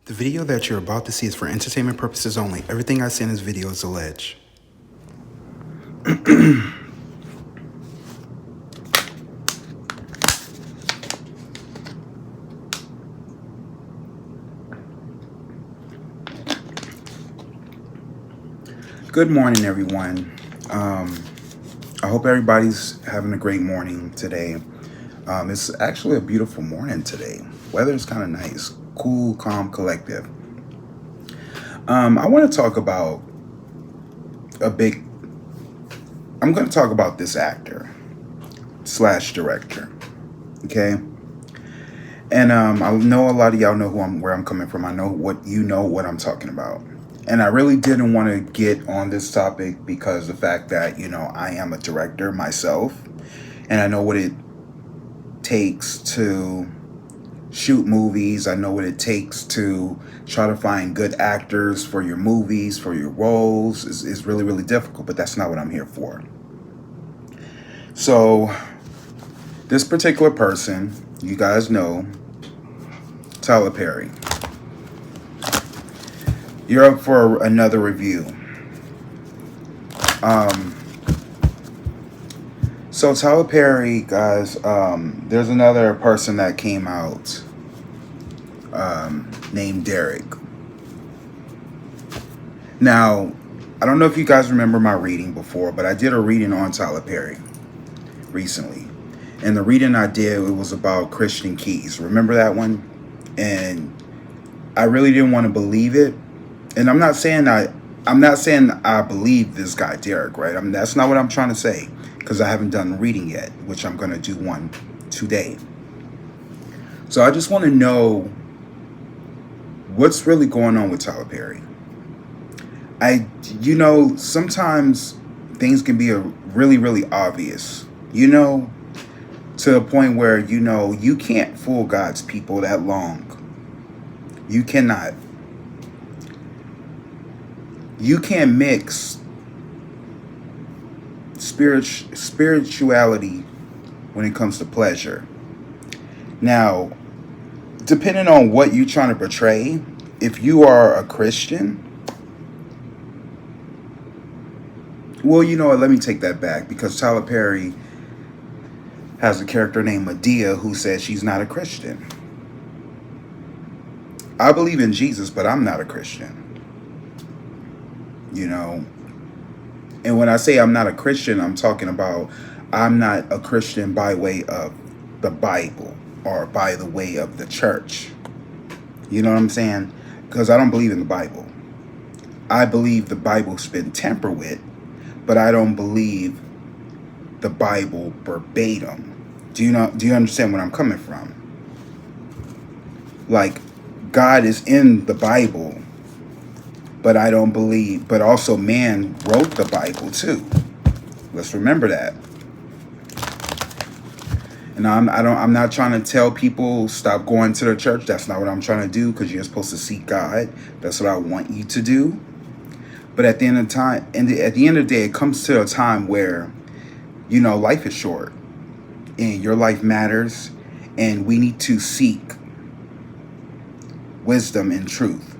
The video that you're about to see is for entertainment purposes only. Everything I say in this video is alleged. Good morning, everyone. I hope everybody's having a great morning today. It's actually a beautiful morning today. Weather's kind of nice, cool, calm, collective. I want to talk about I'm going to talk about this actor slash director. Okay. And I know a lot of y'all know where I'm coming from. I know what I'm talking about. And I really didn't want to get on this topic because the fact that, I am a director myself and I know what it takes to shoot movies. I know what it takes to try to find good actors for your movies, for your roles. It's really, really difficult, but that's not what I'm here for. So this particular person, you guys know, Tyler Perry. You're up for another review. So Tyler Perry, guys, there's another person that came out named Derek. Now, I don't know if you guys remember my reading before, but I did a reading on Tyler Perry recently. And the reading I did, it was about Christian Keys. Remember that one? And I really didn't want to believe it. And I'm not saying I believe this guy Derek, right? That's not what I'm trying to say, because I haven't done a reading yet, which I'm going to do one today. So I just want to know what's really going on with Tyler Perry. Sometimes things can be really, really obvious, to the point where, you can't fool God's people that long. You cannot. You can't mix spirituality when it comes to pleasure. Now, depending on what you're trying to portray, if you are a Christian, well, you know what, let me take that back, because Tyler Perry has a character named Medea who says she's not a Christian. I believe in Jesus, but I'm not a Christian. And when I say I'm not a Christian, I'm talking about I'm not a Christian by way of the Bible or by the way of the church. You know what I'm saying? Because I don't believe in the Bible. I believe the Bible's been tampered with, but I don't believe the Bible verbatim. Do you understand where I'm coming from? Like, God is in the Bible, but I don't believe, but also man wrote the Bible too. Let's remember that. And I'm not trying to tell people stop going to the church. That's not what I'm trying to do, because you're supposed to seek God. That's what I want you to do. But at the end of the time, at the end of the day, it comes to a time where, life is short and your life matters, and we need to seek wisdom and truth.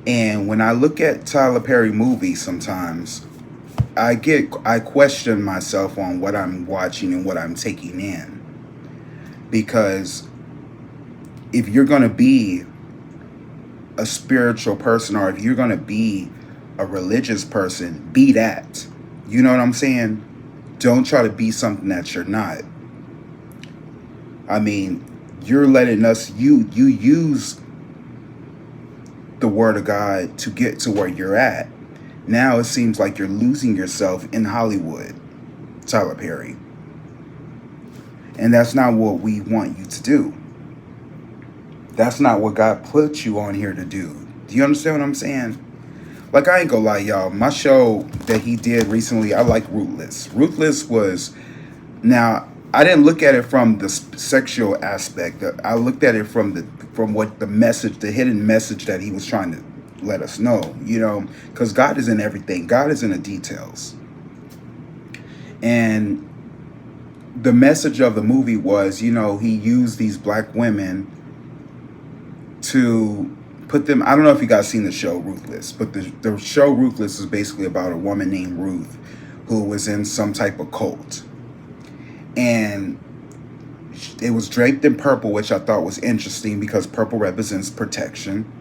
And when I look at Tyler Perry movies, sometimes I question myself on what I'm watching and what I'm taking in. Because if you're going to be a spiritual person, or if you're going to be a religious person, be that. You know what I'm saying? Don't try to be something that you're not. I mean, you're letting us, you use the word of God to get to where you're at. Now it seems like you're losing yourself in Hollywood, Tyler Perry. And that's not what we want you to do. That's not what God put you on here to do. Do you understand what I'm saying? Like, I ain't gonna lie, y'all. My show that he did recently, I like Ruthless. Ruthless was, now, I didn't look at it from the sexual aspect. I looked at it from what the message, the hidden message that he was trying to let us know, because God is in everything. God is in the details. And the message of the movie was, he used these black women to put them. I don't know if you guys seen the show Ruthless, but the show Ruthless is basically about a woman named Ruth who was in some type of cult, and it was draped in purple, which I thought was interesting because purple represents protection.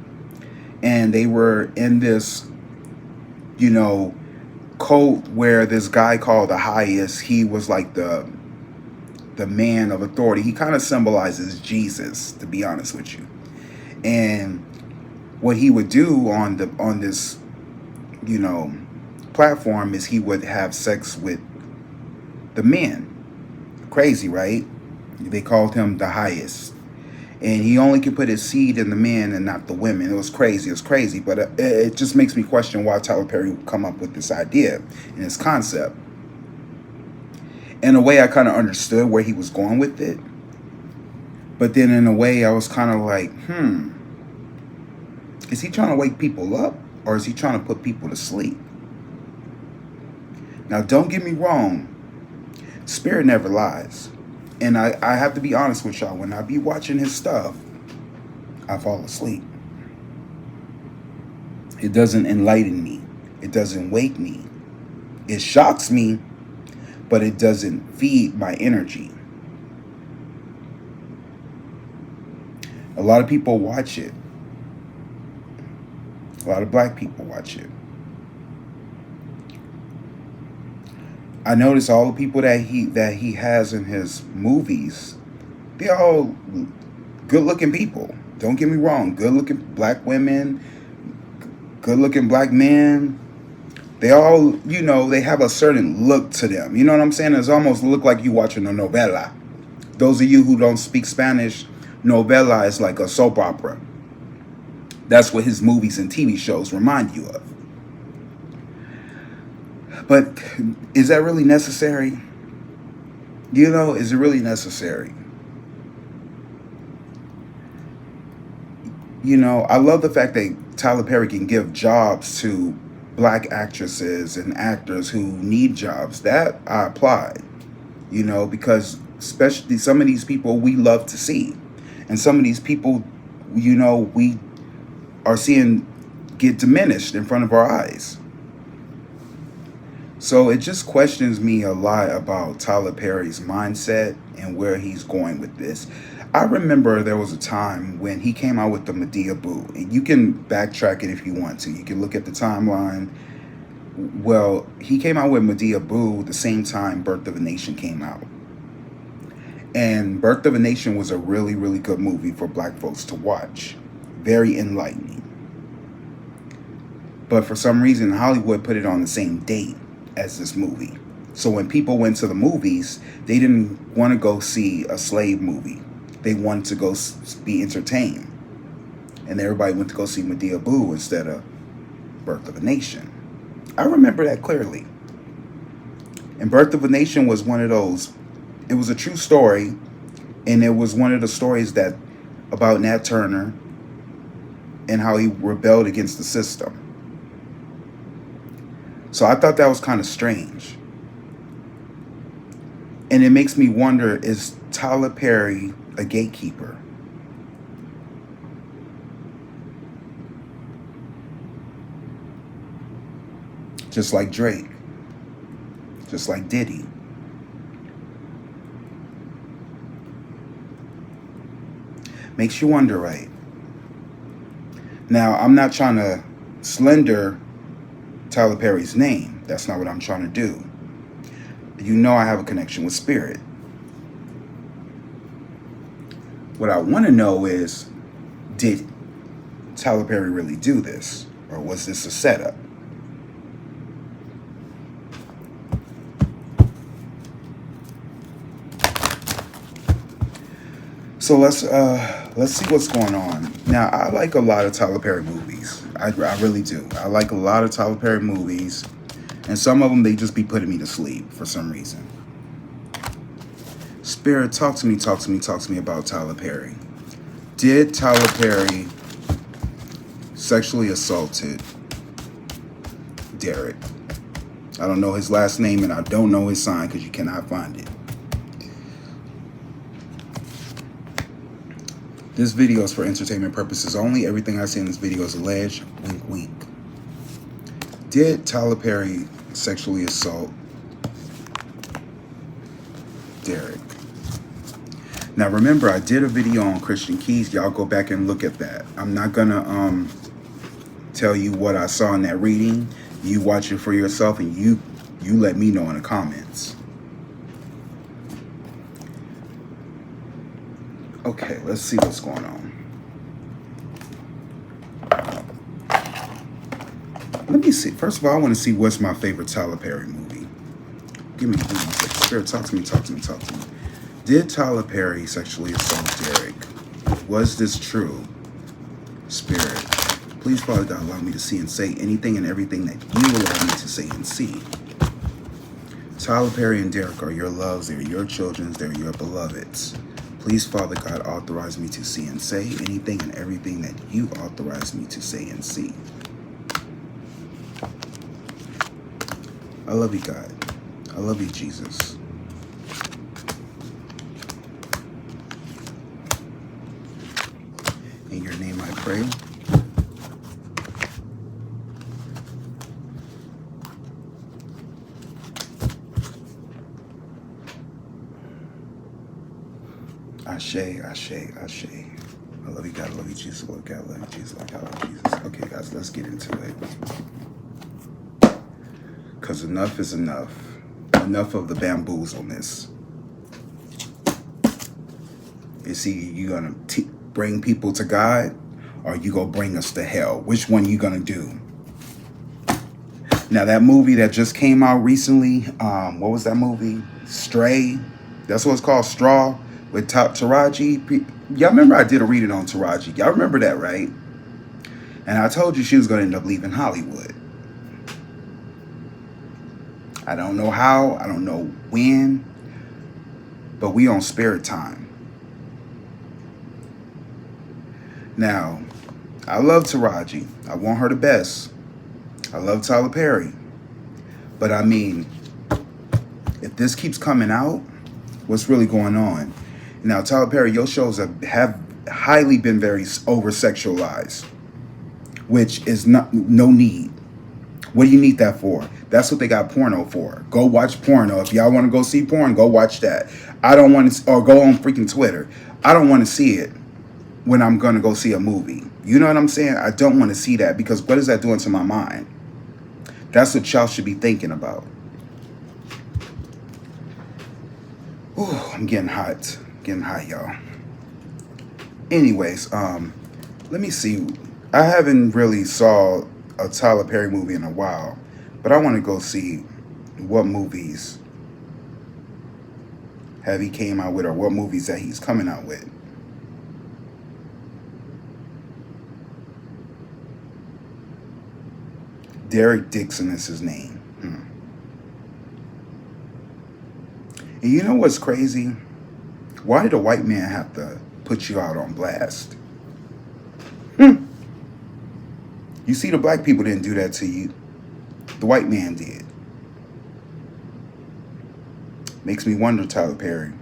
And they were in this, you know, cult where this guy called the Highest, he was like the man of authority. He kind of symbolizes Jesus, to be honest with you. And what he would do on this, you know, platform is he would have sex with the men. Crazy, right? They called him the Highest. And he only could put his seed in the men and not the women. It was crazy. It was crazy. But it just makes me question why Tyler Perry would come up with this idea and this concept. In a way, I kind of understood where he was going with it. But then in a way, I was kind of like, is he trying to wake people up? Or is he trying to put people to sleep? Now, don't get me wrong. Spirit never lies. And I have to be honest with y'all. When I be watching his stuff, I fall asleep. It doesn't enlighten me. It doesn't wake me. It shocks me, but it doesn't feed my energy. A lot of people watch it. A lot of black people watch it. I notice all the people that he has in his movies, they're all good-looking people. Don't get me wrong. Good-looking black women, good-looking black men. They all, you know, they have a certain look to them. You know what I'm saying? It's almost look like you watching a novela. Those of you who don't speak Spanish, novela is like a soap opera. That's what his movies and TV shows remind you of. But is that really necessary? You know, is it really necessary? You know, I love the fact that Tyler Perry can give jobs to black actresses and actors who need jobs. That I applaud, you know, because especially some of these people we love to see. And some of these people, you know, we are seeing get diminished in front of our eyes. So it just questions me a lot about Tyler Perry's mindset and where he's going with this. I remember there was a time when he came out with the Medea Boo, and you can backtrack it if you want to. You can look at the timeline. Well, he came out with Medea Boo the same time Birth of a Nation came out. And Birth of a Nation was a really, really good movie for black folks to watch. Very enlightening. But for some reason, Hollywood put it on the same date as this movie. So when people went to the movies, they didn't want to go see a slave movie. They wanted to go be entertained. And everybody went to go see Medea Boo instead of Birth of a Nation. I remember that clearly. And Birth of a Nation was one of those, it was a true story. And it was one of the stories that about Nat Turner and how he rebelled against the system. So I thought that was kind of strange. And it makes me wonder, is Tyler Perry a gatekeeper? Just like Drake. Just like Diddy. Makes you wonder, right? Now, I'm not trying to slender Tyler Perry's name. That's not what I'm trying to do. You know I have a connection with Spirit. What I want to know is, did Tyler Perry really do this? Or was this a setup? So let's see what's going on. Now, I like a lot of Tyler Perry movies. I really do. I like a lot of Tyler Perry movies. And some of them, they just be putting me to sleep for some reason. Spirit, talk to me about Tyler Perry. Did Tyler Perry sexually assaulted Derek? I don't know his last name and I don't know his sign because you cannot find it. This video is for entertainment purposes only. Everything I say in this video is alleged. Wink, wink. Did Tyler Perry sexually assault Derek? Now remember, I did a video on Christian Keys. Y'all go back and look at that. I'm not gonna tell you what I saw in that reading. You watch it for yourself, and you let me know in the comments. Okay, let's see what's going on. Let me see. First of all, I want to see what's my favorite Tyler Perry movie. Give me a second. Spirit, talk to me. Did Tyler Perry sexually assault Derek? Was this true? Spirit, please, Father God, allow me to see and say anything and everything that you allow me to say and see. Tyler Perry and Derek are your loves. They're your children. They're your beloveds. Please, Father God, authorize me to see and say anything and everything that you authorize me to say and see. I love you, God. I love you, Jesus. In your name I pray. Ashe, Ashe, Ashe. I love you, God. I love you, Jesus. I love you, God. I love you, Jesus. I love you, Jesus. Okay, guys, let's get into it. Because enough is enough. Enough of the bamboozleness. Is you going to bring people to God, or you going to bring us to hell? Which one you going to do? Now, that movie that just came out recently, what was that movie? Stray. That's what it's called, Straw, with Taraji. Y'all remember I did a reading on Taraji. Y'all remember that, right? And I told you she was going to end up leaving Hollywood. I don't know how, I don't know when, but we on spirit time. Now, I love Taraji. I want her the best. I love Tyler Perry. But I mean, if this keeps coming out, what's really going on? Now, Tyler Perry, your shows have highly been very over-sexualized, which is no need. What do you need that for? That's what they got porno for. Go watch porno. If y'all want to go see porn, go watch that. I don't want to, or go on freaking Twitter. I don't want to see it when I'm going to go see a movie. You know what I'm saying? I don't want to see that, because what is that doing to my mind? That's what y'all should be thinking about. Ooh, I'm getting hot. Getting hot, y'all. Anyways, let me see. I haven't really saw a Tyler Perry movie in a while, but I want to go see what movies have he came out with, or what movies that he's coming out with. Derek Dixon is his name. And you know what's crazy? Why did a white man have to put you out on blast? You see, the black people didn't do that to you. The white man did. Makes me wonder, Tyler Perry.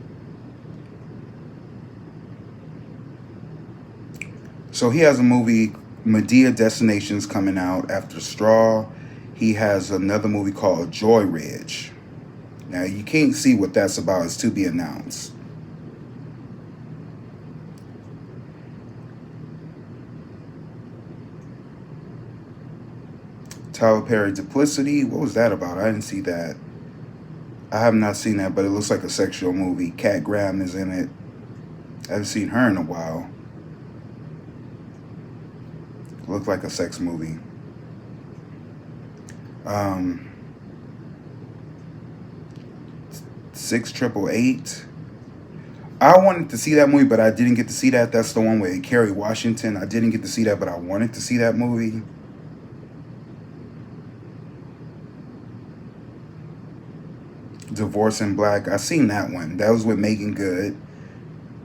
So he has a movie, Medea Destinations, coming out after Straw. He has another movie called Joy Ridge. Now, you can't see what that's about. It's to be announced. Tyler Perry Duplicity. What was that about? I didn't see that. I have not seen that, but it looks like a sexual movie. Kat Graham is in it. I haven't seen her in a while. Looked like a sex movie. 6888. I wanted to see that movie, but I didn't get to see that. That's the one with Kerry Washington. I didn't get to see that, but I wanted to see that movie. Divorce in Black. I seen that one. That was with Megan Good.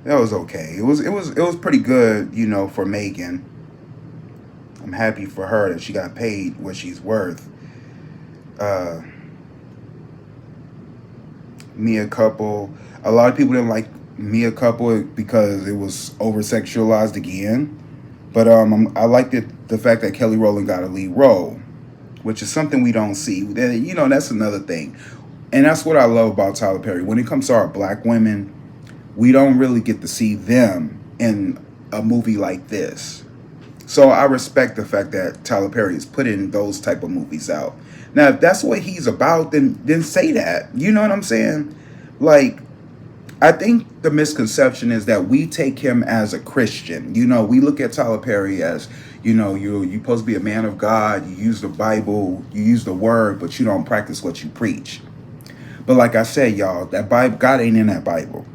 That was okay. It was pretty good, you know, for Megan. I'm happy for her that she got paid what she's worth. Me a Couple. A lot of people didn't like me a couple because it was over sexualized again. But I liked it, the fact that Kelly Rowland got a lead role, which is something we don't see. You know, that's another thing. And that's what I love about Tyler Perry. When it comes to our black women, we don't really get to see them in a movie like this. So I respect the fact that Tyler Perry is putting those type of movies out. Now, if that's what he's about, then say that. You know what I'm saying? Like, I think the misconception is that we take him as a Christian. You know, we look at Tyler Perry as, you know, you're supposed to be a man of God. You use the Bible, you use the word, but you don't practice what you preach. But like I said, y'all, that Bible, God ain't in that Bible.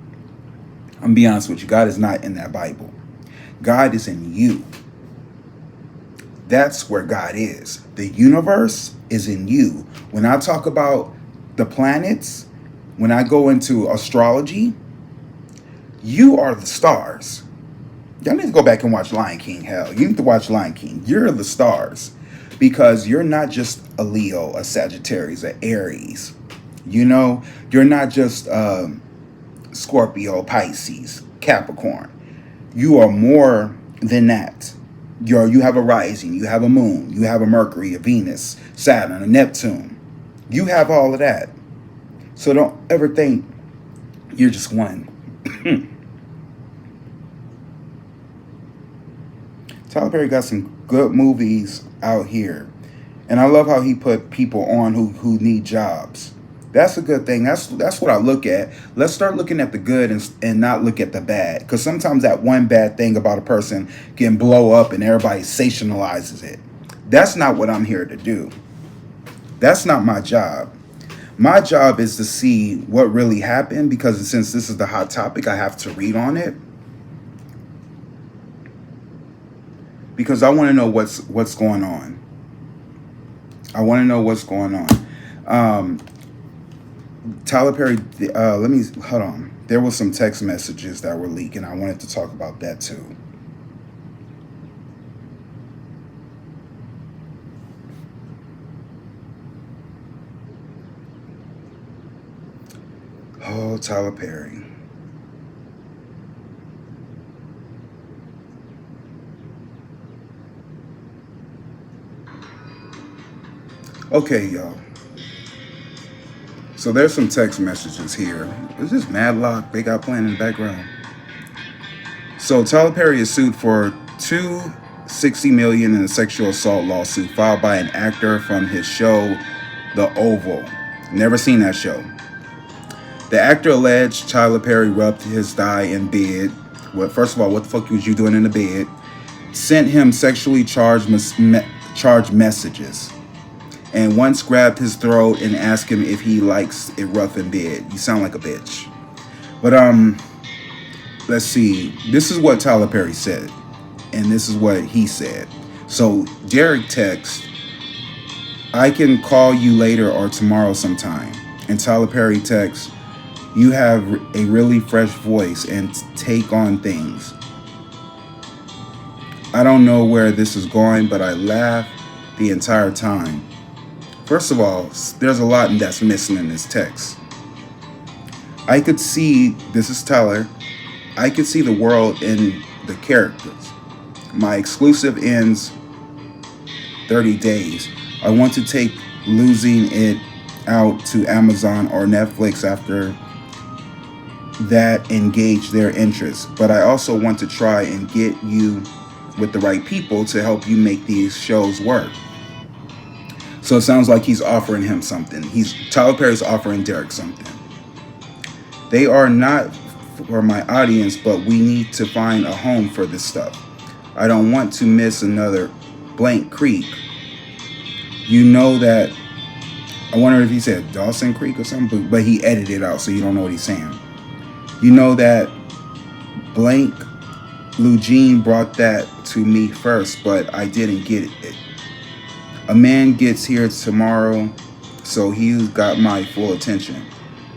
I'm gonna be honest with you. God is not in that Bible. God is in you. That's where God is. The universe is in you. When I talk about the planets, when I go into astrology, you are the stars. Y'all need to go back and watch Lion King. Hell, you need to watch Lion King. You're the stars because you're not just a Leo, a Sagittarius, an Aries. You know, you're not just Scorpio, Pisces, Capricorn. You are more than that. You have a rising, you have a moon, you have a Mercury, a Venus, Saturn, a Neptune. You have all of that. So don't ever think you're just one. Tyler Perry got some good movies out here. And I love how he put people on who need jobs. That's a good thing. That's what I look at. Let's start looking at the good and not look at the bad. Because sometimes that one bad thing about a person can blow up and everybody sensationalizes it. That's not what I'm here to do. That's not my job. My job is to see what really happened, because since this is the hot topic, I have to read on it. Because I want to know what's going on. I want to know what's going on. Tyler Perry, hold on. There was some text messages that were leaked, and I wanted to talk about that too. Oh, Tyler Perry. Okay, y'all. So there's some text messages here. Is this Madlock they got playing in the background? So Tyler Perry is sued for $260 million in a sexual assault lawsuit filed by an actor from his show, The Oval. Never seen that show. The actor alleged Tyler Perry rubbed his thigh in bed. Well, first of all, what the fuck was you doing in the bed? Sent him sexually charged messages, and once grabbed his throat and asked him if he likes it rough in bed. You sound like a bitch. But let's see. This is what Tyler Perry said, and this is what he said. So Derek texts, "I can call you later or tomorrow sometime." And Tyler Perry texts, "You have a really fresh voice and take on things. I don't know where this is going, but I laughed the entire time." First of all, there's a lot that's missing in this text. I could see, this is Tyler, I could see the world in the characters. My exclusive ends 30 days. I want to take losing it out to Amazon or Netflix after that engage their interests. But I also want to try and get you with the right people to help you make these shows work. So it sounds like he's offering him something. Tyler Perry's offering Derek something. They are not for my audience, but we need to find a home for this stuff. I don't want to miss another Blank Creek. You know that, I wonder if he said Dawson Creek or something, but he edited it out so you don't know what he's saying. You know that Blank Lugene brought that to me first, but I didn't get it. A man gets here tomorrow, so he's got my full attention.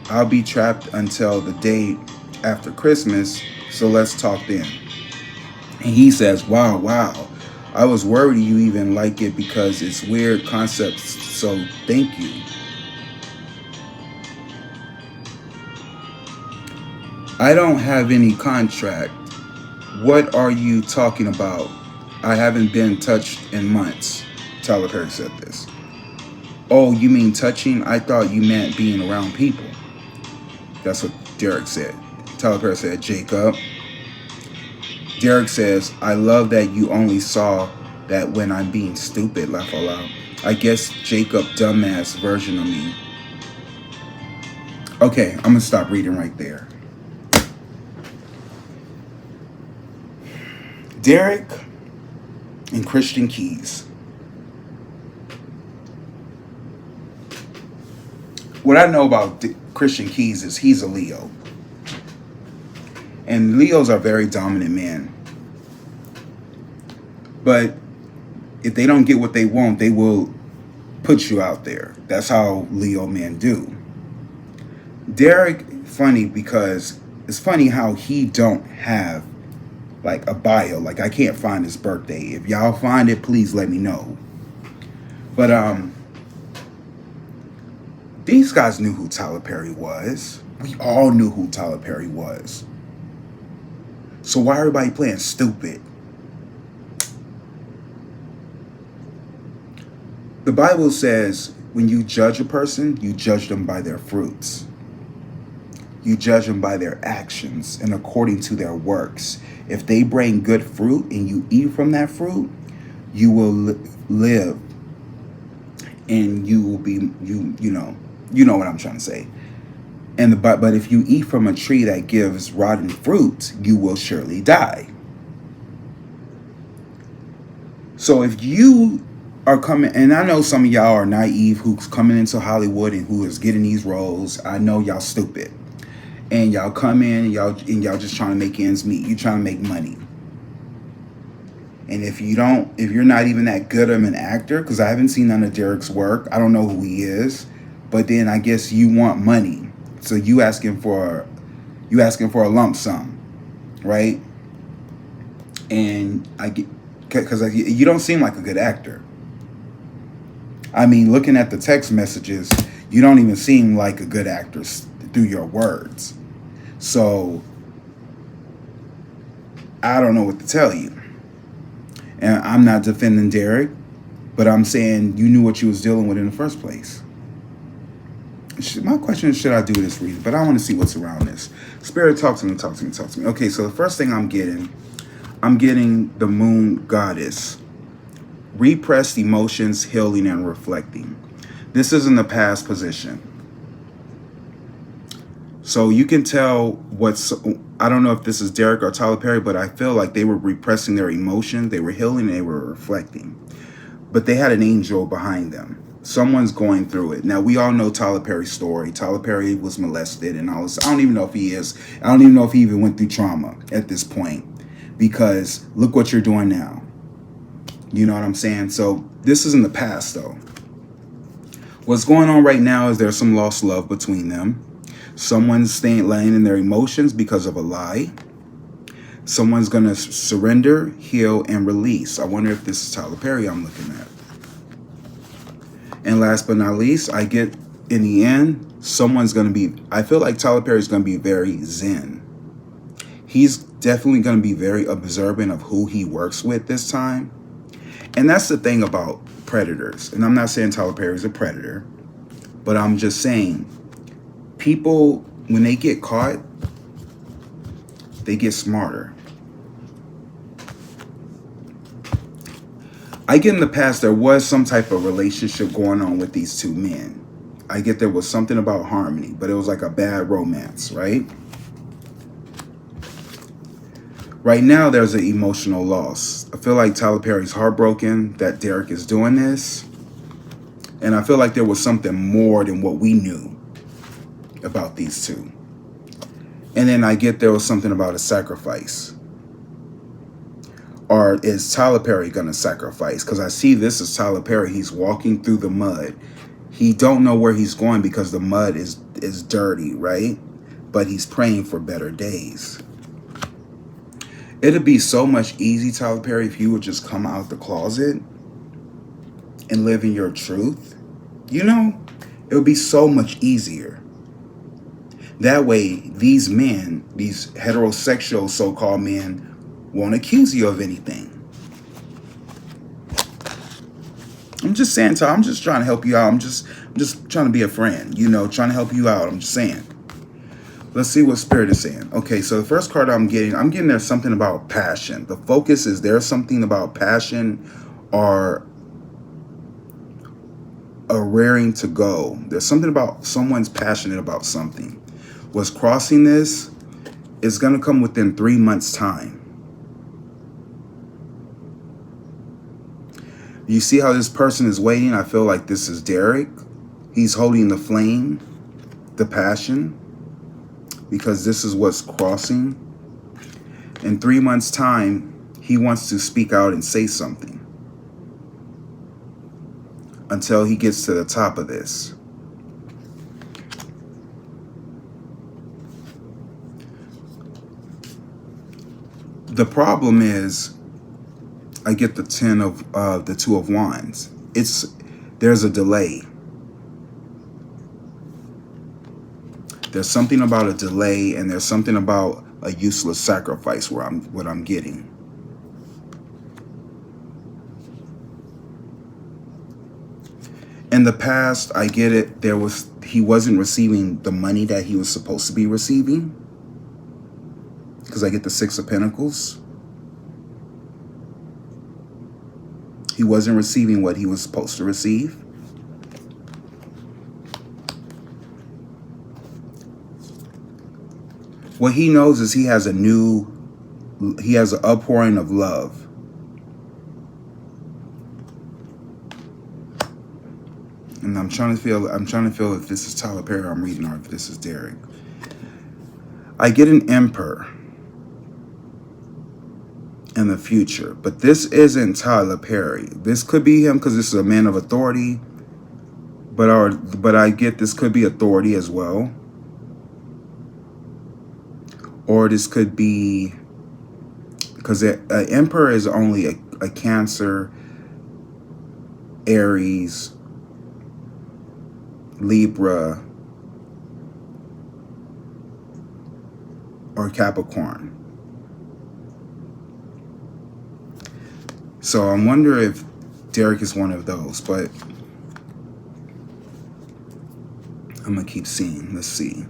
I'll be trapped until the day after Christmas, so let's talk then. And he says, wow. I was worried you even like it because it's weird concepts, so thank you. I don't have any contract. What are you talking about? I haven't been touched in months. Tyler Perry said this. Oh, you mean touching? I thought you meant being around people. That's what Derek said. Tyler Perry said, Jacob. Derek says, I love that you only saw that when I'm being stupid, laugh out loud. I guess Jacob dumbass version of me. Okay, I'm gonna stop reading right there. Derek and Christian Keys. What I know about Christian Keys is he's a Leo. And Leos are very dominant men. But if they don't get what they want, they will put you out there. That's how Leo men do. Derek, funny because it's funny how he don't have like a bio. Like I can't find his birthday. If y'all find it, please let me know. But these guys knew who Tyler Perry was. We all knew who Tyler Perry was. So why everybody playing stupid? The Bible says when you judge a person, you judge them by their fruits. You judge them by their actions and according to their works. If they bring good fruit and you eat from that fruit, you will live, and you will be you know what I'm trying to say. And but if you eat from a tree that gives rotten fruit, you will surely die. So if you are coming, and I know some of y'all are naive who's coming into Hollywood and who is getting these roles. I know y'all stupid. And y'all come in and y'all just trying to make ends meet. You trying to make money. And if you're not even that good of an actor, because I haven't seen none of Derek's work, I don't know who he is. But then I guess you want money. So you asking for a lump sum, right? And I get, because you don't seem like a good actor. I mean, looking at the text messages, you don't even seem like a good actor through your words. So I don't know what to tell you. And I'm not defending Derek, but I'm saying you knew what you was dealing with in the first place. My question is, should I do this reading? But I want to see what's around this. Spirit, talk to me. Okay, so the first thing I'm getting the moon goddess. Repressed emotions, healing, and reflecting. This is in the past position. So you can tell I don't know if this is Derek or Tyler Perry, but I feel like they were repressing their emotions. They were healing, and they were reflecting. But they had an angel behind them. Someone's going through it. Now, we all know Tyler Perry's story. Tyler Perry was molested and all this. I don't even know if he is. I don't even know if he even went through trauma at this point. Because look what you're doing now. You know what I'm saying? So this is in the past, though. What's going on right now is there's some lost love between them. Someone's laying in their emotions because of a lie. Someone's going to surrender, heal, and release. I wonder if this is Tyler Perry I'm looking at. And last but not least, I get in the end, I feel like Tyler Perry is going to be very zen. He's definitely going to be very observant of who he works with this time. And that's the thing about predators. And I'm not saying Tyler Perry is a predator, but I'm just saying people, when they get caught, they get smarter. I get in the past there was some type of relationship going on with these two men. I get there was something about harmony, but it was like a bad romance, right? Right now, there's an emotional loss. I feel like Tyler Perry's heartbroken that Derek is doing this. And I feel like there was something more than what we knew about these two. And then I get there was something about a sacrifice. Or is Tyler Perry going to sacrifice? Because I see this as Tyler Perry. He's walking through the mud. He don't know where he's going because the mud is dirty, right? But he's praying for better days. It'd be so much easy, Tyler Perry, if you would just come out the closet and live in your truth. You know, it would be so much easier. That way, these men, these heterosexual so-called men, won't accuse you of anything. I'm just saying, Tom, I'm just trying to help you out. I'm just trying to be a friend, trying to help you out. I'm just saying. Let's see what Spirit is saying. Okay, so the first card I'm getting there's something about passion. The focus is there's something about passion or a raring to go. There's something about someone's passionate about something. What's crossing this is going to come within 3 months' time. You see how this person is waiting? I feel like this is Derek. He's holding the flame, the passion, because this is what's crossing. In 3 months' time, he wants to speak out and say something until he gets to the top of this. The problem is, I get the 10 of the 2 of Wands. There's a delay. There's something about a delay, and there's something about a useless sacrifice what I'm getting. In the past, I get it. He wasn't receiving the money that he was supposed to be receiving, because I get the 6 of Pentacles. He wasn't receiving what he was supposed to receive. What he knows is he has an outpouring of love. And I'm trying to feel if this is Tlyer Perry I'm reading or if this is Derek. I get an Emperor in the future, but this isn't Tlyer Perry. This could be him because this is a man of authority, but I get this could be authority as well, or this could be because an Emperor is only a Cancer, Aries, Libra, or Capricorn. So I wonder if Derek is one of those, but I'm going to keep seeing. Let's see.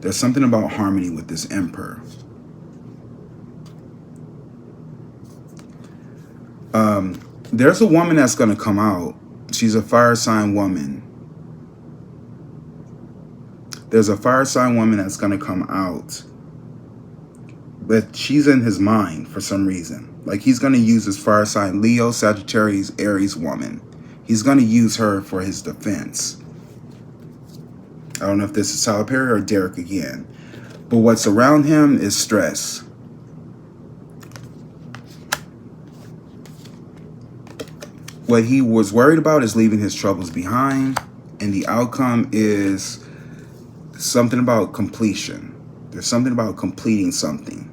There's something about harmony with this Emperor. There's a woman that's going to come out. She's a fire sign woman. There's a fire sign woman that's going to come out. But she's in his mind for some reason. Like he's going to use his fire sign Leo, Sagittarius, Aries woman. He's going to use her for his defense. I don't know if this is Tlyer Perry or Derek again. But what's around him is stress. What he was worried about is leaving his troubles behind. And the outcome is something about completion. There's something about completing something.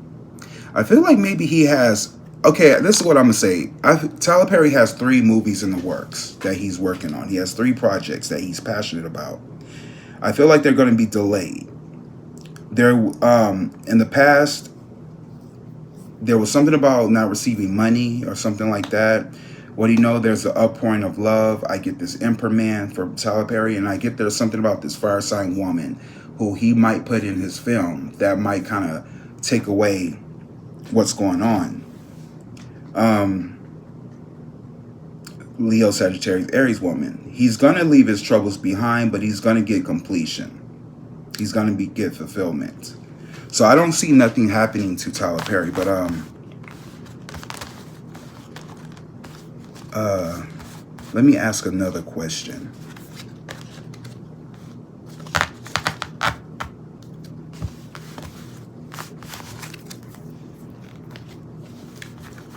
I feel like maybe he has... Okay, this is what I'm going to say. Tlyer Perry has 3 movies in the works that he's working on. He has 3 projects that he's passionate about. I feel like they're going to be delayed. In the past, there was something about not receiving money or something like that. What do you know? There's the outpouring of love. I get this Emperor man for Tlyer Perry, and I get there's something about this fire sign woman who he might put in his film that might kind of take away what's going on. Leo, Sagittarius, Aries woman. He's going to leave his troubles behind, but he's going to get completion. He's going to get fulfillment. So I don't see nothing happening to Tlyer Perry, but let me ask another question.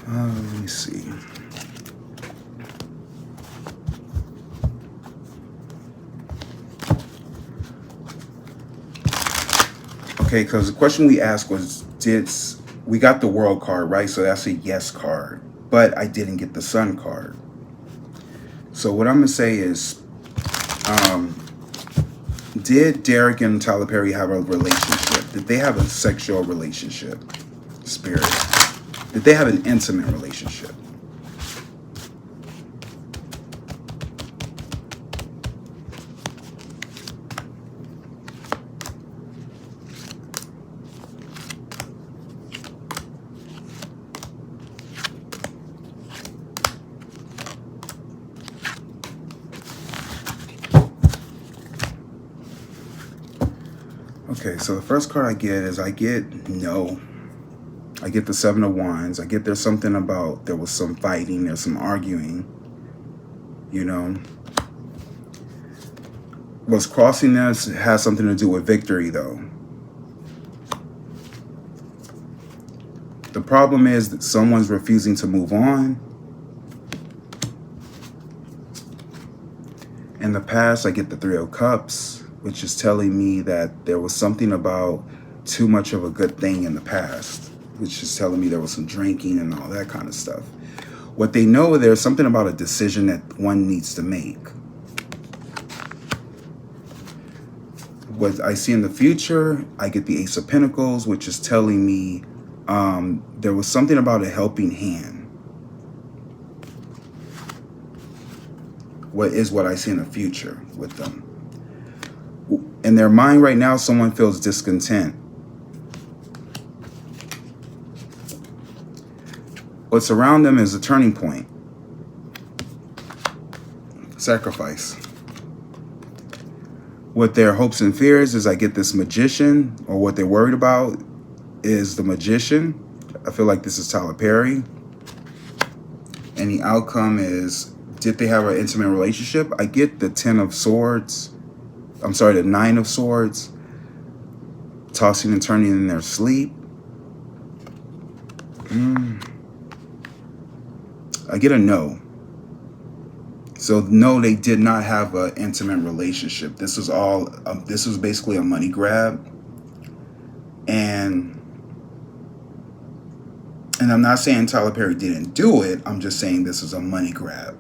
Let me see. Okay, because the question we asked was, we got the World card, right? So that's a yes card. But I didn't get the Sun card. So what I'm going to say is, Did Derek and Tyler Perry have a relationship? Did they have a sexual relationship? Spirit. Did they have an intimate relationship? Okay, so the first card I get is I get no. I get the Seven of Wands. I get there's something about there was some fighting, there's some arguing. You know, what's crossing us has something to do with victory, though. The problem is that someone's refusing to move on. In the past, I get the Three of Cups, which is telling me that there was something about too much of a good thing in the past, which is telling me there was some drinking and all that kind of stuff. What they know, there's something about a decision that one needs to make. What I see in the future, I get the Ace of Pentacles, which is telling me there was something about a helping hand. What is what I see in the future with them. In their mind right now, someone feels discontent. What's around them is a turning point. Sacrifice. What their hopes and fears is I get this Magician, or what they're worried about is the Magician. I feel like this is Tyler Perry. And the outcome is, did they have an intimate relationship? I get the Ten of Swords. I'm sorry, the Nine of Swords. Tossing and turning in their sleep. I get a no. So no, they did not have an intimate relationship. This was all. This was basically a money grab. And I'm not saying Tyler Perry didn't do it. I'm just saying this is a money grab.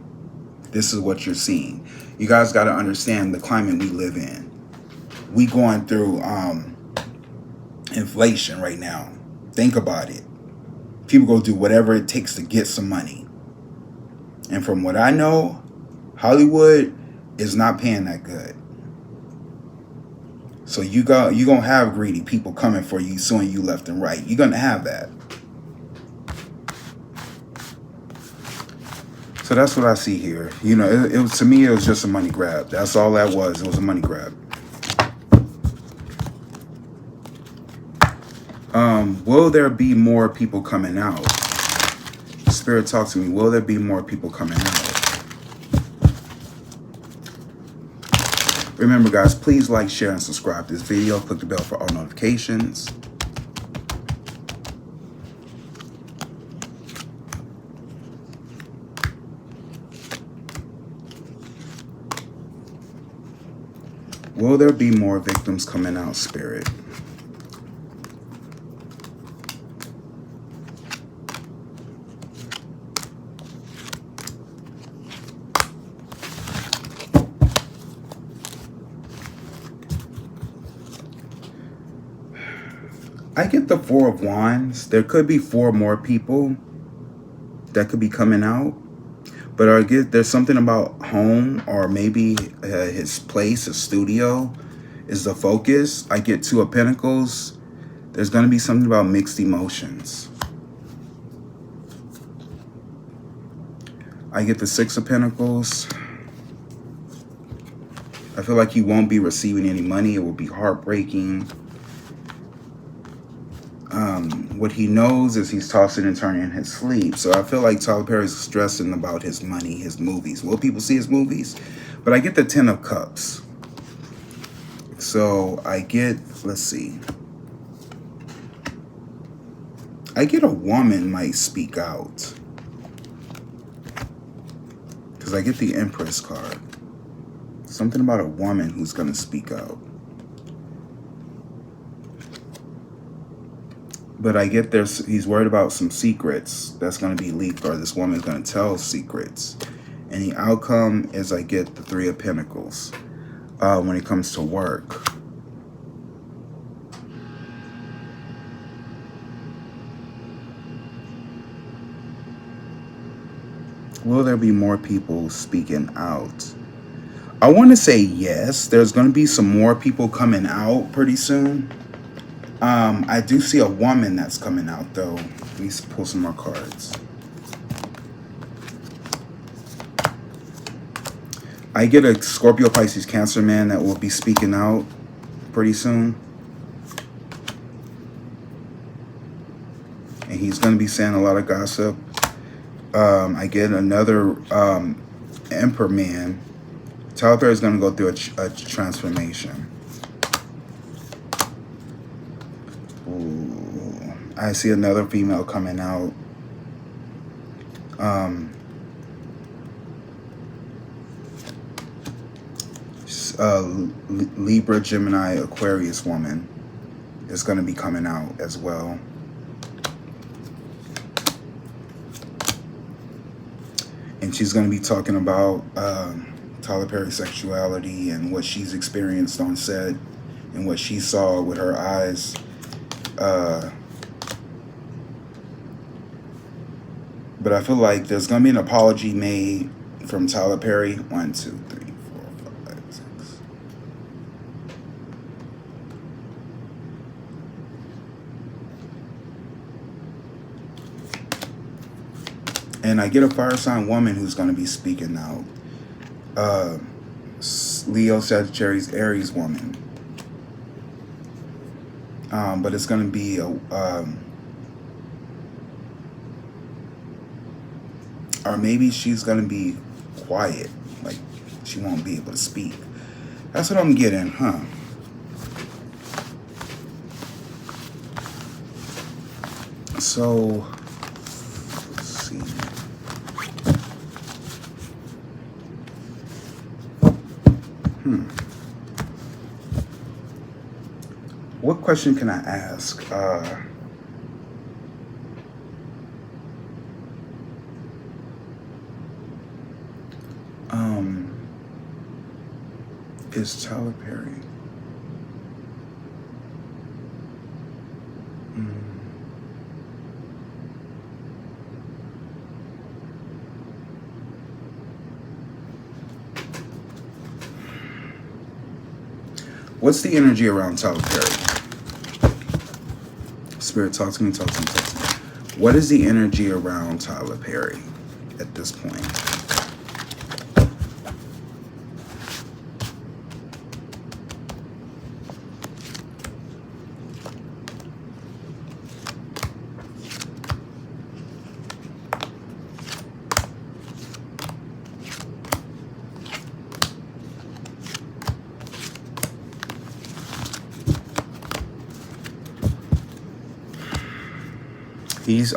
This is what you're seeing. You guys got to understand the climate we live in. We going through inflation right now. Think about it. People go do whatever it takes to get some money. And from what I know, Hollywood is not paying that good. So you're going to have greedy people coming for you, suing you left and right. You're going to have that. So that's what I see here. You know, it was, to me, it was just a money grab. That's all that was. It was a money grab. Will there be more people coming out? Spirit, talk to me. Will there be more people coming out? Remember, guys, please like, share, and subscribe to this video. Click the bell for all notifications. Will there be more victims coming out, Spirit? I get the Four of Wands. There could be 4 more people that could be coming out. But I get there's something about home, or maybe his place, his studio is the focus. I get 2 of Pentacles. There's going to be something about mixed emotions. I get the 6 of Pentacles. I feel like he won't be receiving any money. It will be heartbreaking. What he knows is he's tossing and turning in his sleep. So I feel like Tyler Perry is stressing about his money, his movies. Will people see his movies? But I get the 10 of Cups. So I get, let's see. I get a woman might speak out. Because I get the Empress card. Something about a woman who's going to speak out. But I get he's worried about some secrets that's going to be leaked, or this woman's going to tell secrets. And the outcome is I get the 3 of Pentacles. when it comes to work. Will there be more people speaking out? I want to say yes. There's going to be some more people coming out pretty soon. I do see a woman that's coming out though. Let me pull some more cards. I get a Scorpio, Pisces, Cancer man that will be speaking out pretty soon. And he's going to be saying a lot of gossip. I get another Emperor man. Tlyer Perry is going to go through a transformation. Ooh. I see another female coming out. Libra, Gemini, Aquarius woman is going to be coming out as well. And she's going to be talking about Tlyer Perry's sexuality and what she's experienced on set and what she saw with her eyes. But I feel like there's going to be an apology made from Tlyer Perry. 1, 2, 3, 4, 5, 6. And I get a fire sign woman who's going to be speaking out. Leo, Sagittarius, Aries woman. But it's going to be a... or maybe she's going to be quiet. Like, she won't be able to speak. That's what I'm getting, huh? So... What question can I ask? Is Tlyer Perry? What's the energy around Tlyer Perry? Spirit, talk to me, talk to me, talk to me. What is the energy around Tlyer Perry at this point?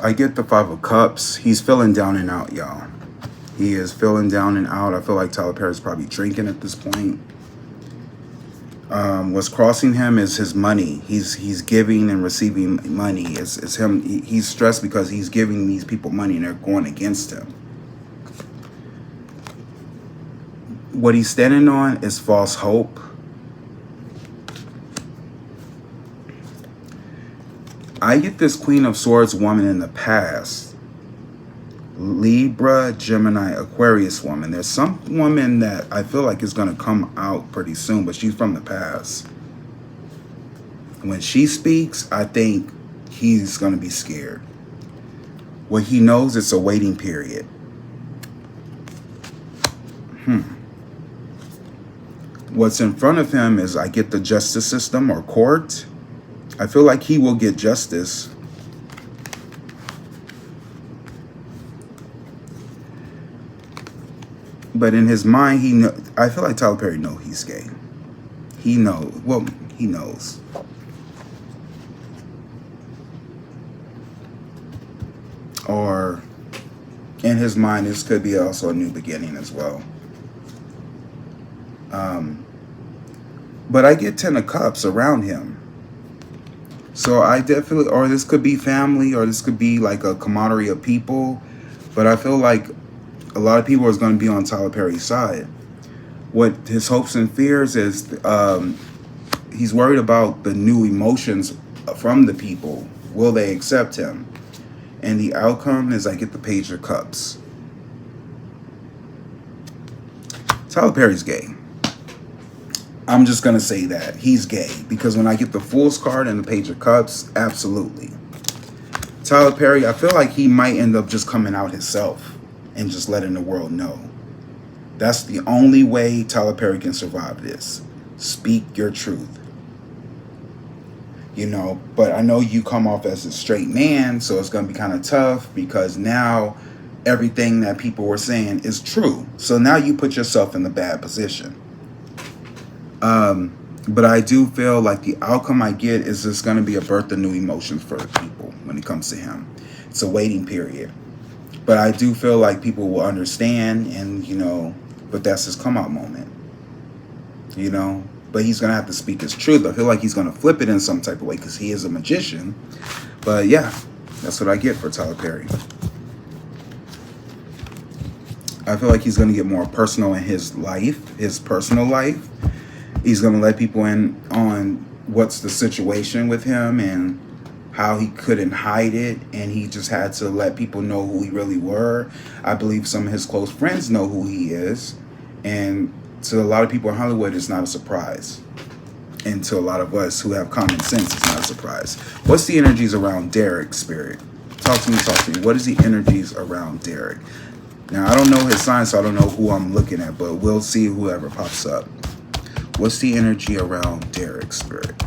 I get the 5 of Cups. He's feeling down and out, y'all. He is feeling down and out. I feel like Tlyer Perry is probably drinking at this point. What's crossing him is his money. He's giving and receiving money. It's him. He's stressed because he's giving these people money and they're going against him. What he's standing on is false hope. I get this Queen of Swords woman in the past. Libra, Gemini, Aquarius woman. There's some woman that I feel like is going to come out pretty soon, but she's from the past. When she speaks, I think he's going to be scared. What he knows, it's a waiting period. What's in front of him is I get the justice system or court. I feel like he will get justice. But in his mind, I feel like Tlyer Perry knows he's gay. He knows. Well, he knows. Or in his mind, this could be also a new beginning as well. But I get 10 of Cups around him. So I definitely, or this could be family, or this could be like a camaraderie of people. But I feel like a lot of people is going to be on Tlyer Perry's side. What his hopes and fears is, he's worried about the new emotions from the people. Will they accept him? And the outcome is I get the Page of Cups. Tyler Perry's gay. I'm just going to say that. He's gay. Because when I get the Fool's card and the Page of Cups, absolutely. Tyler Perry, I feel like he might end up just coming out himself and just letting the world know. That's the only way Tyler Perry can survive this. Speak your truth. You know, but I know you come off as a straight man, so it's going to be kind of tough because now everything that people were saying is true. So now you put yourself in the bad position. But I do feel like the outcome I get is just going to be a birth of new emotions for people when it comes to him. It's a waiting period. But I do feel like people will understand and, you know, but that's his come out moment. You know, but he's going to have to speak his truth. I feel like he's going to flip it in some type of way because he is a magician. But yeah, that's what I get for Tyler Perry. I feel like he's going to get more personal in his life, his personal life. He's going to let people in on what's the situation with him and how he couldn't hide it. And he just had to let people know who he really were. I believe some of his close friends know who he is. And to a lot of people in Hollywood, it's not a surprise. And to a lot of us who have common sense, it's not a surprise. What's the energies around Derek, Spirit? Talk to me, talk to me. What is the energies around Derek? Now, I don't know his sign, so I don't know who I'm looking at, but we'll see whoever pops up. What's the energy around Derek, Spirit?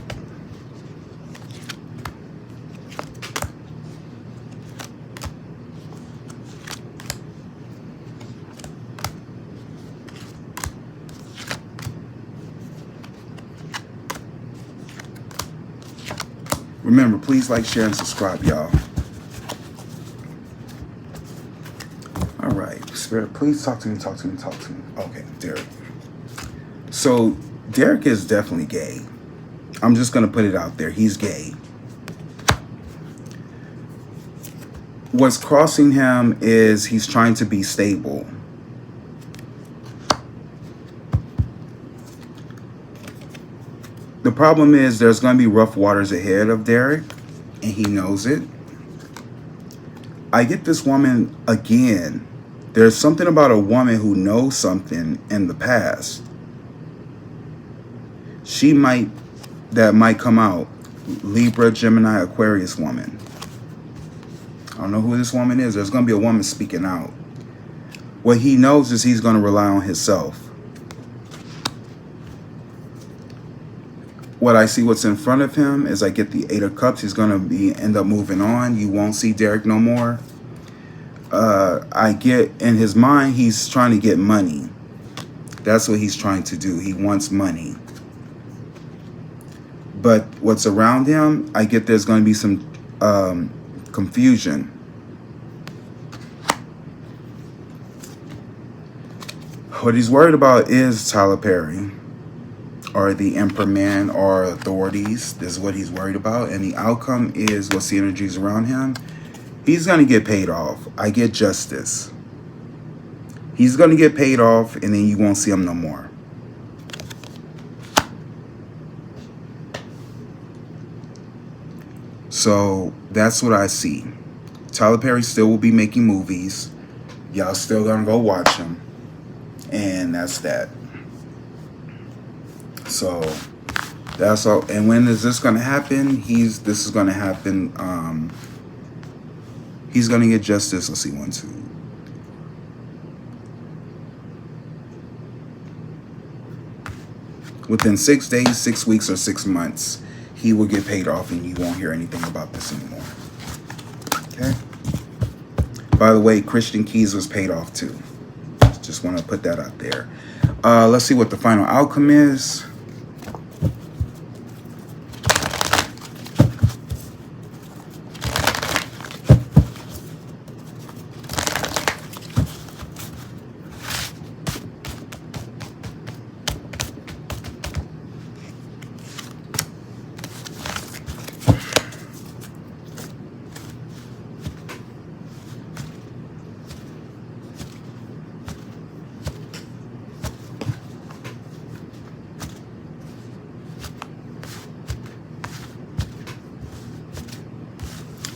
Remember, please like, share, and subscribe, y'all. All right, Spirit, please talk to me, talk to me, talk to me. Okay, Derek. So, Derek is definitely gay. I'm just going to put it out there. He's gay. What's crossing him is he's trying to be stable. The problem is there's going to be rough waters ahead of Derek, and he knows it. I get this woman again. There's something about a woman who knows something in the past. That might come out. Libra, Gemini, Aquarius woman. I don't know who this woman is. There's going to be a woman speaking out. What he knows is he's going to rely on himself. What I see what's in front of him is I get the Eight of Cups. He's going to end up moving on. You won't see Derek no more. I get in his mind, he's trying to get money. That's what he's trying to do. He wants money. But what's around him, I get there's going to be some confusion. What he's worried about is Tyler Perry or the Emperor Man or authorities. This is what he's worried about. And the outcome is what's the energies around him. He's going to get paid off. I get justice. He's going to get paid off and then you won't see him no more. So that's what I see. Tyler Perry still will be making movies. Y'all still gonna go watch him. And that's that. So that's all. And when is this gonna happen? This is gonna happen. He's gonna get justice. Let's see, 1, 2. Within 6 days, 6 weeks, or 6 months. He will get paid off and you won't hear anything about this anymore. Okay? By the way, Christian Keys was paid off too. Just want to put that out there. Let's see what the final outcome is.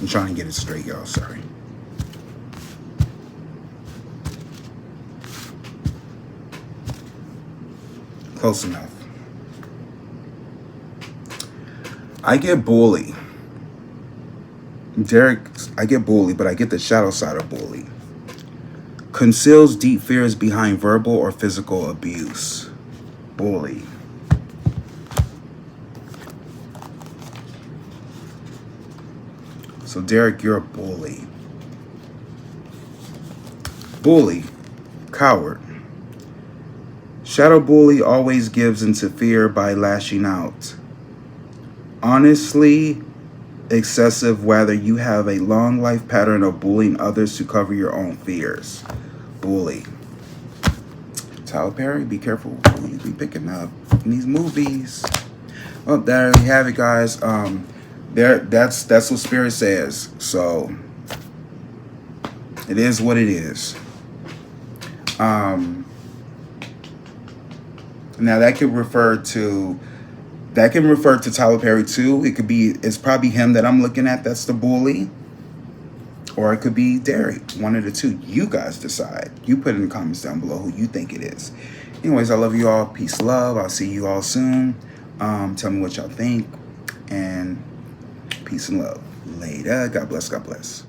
I'm trying to get it straight, y'all. Sorry. Close enough. I get bully. Derek, I get bully, but I get the shadow side of bully. Conceals deep fears behind verbal or physical abuse. Bully. So Derek, you're a bully. Bully. Coward. Shadow bully always gives into fear by lashing out. Honestly, excessive, whether you have a long life pattern of bullying others to cover your own fears. Bully. Tyler Perry, be careful who you be picking up in these movies. Well, there you have it, guys. That's what Spirit says. So it is what it is. Now that can refer to Tyler Perry too. It's probably him that I'm looking at that's the bully. Or it could be Derek. One of the two. You guys decide. You put in the comments down below who you think it is. Anyways, I love you all. Peace, love. I'll see you all soon. Tell me what y'all think. And peace and love. Later. God bless. God bless.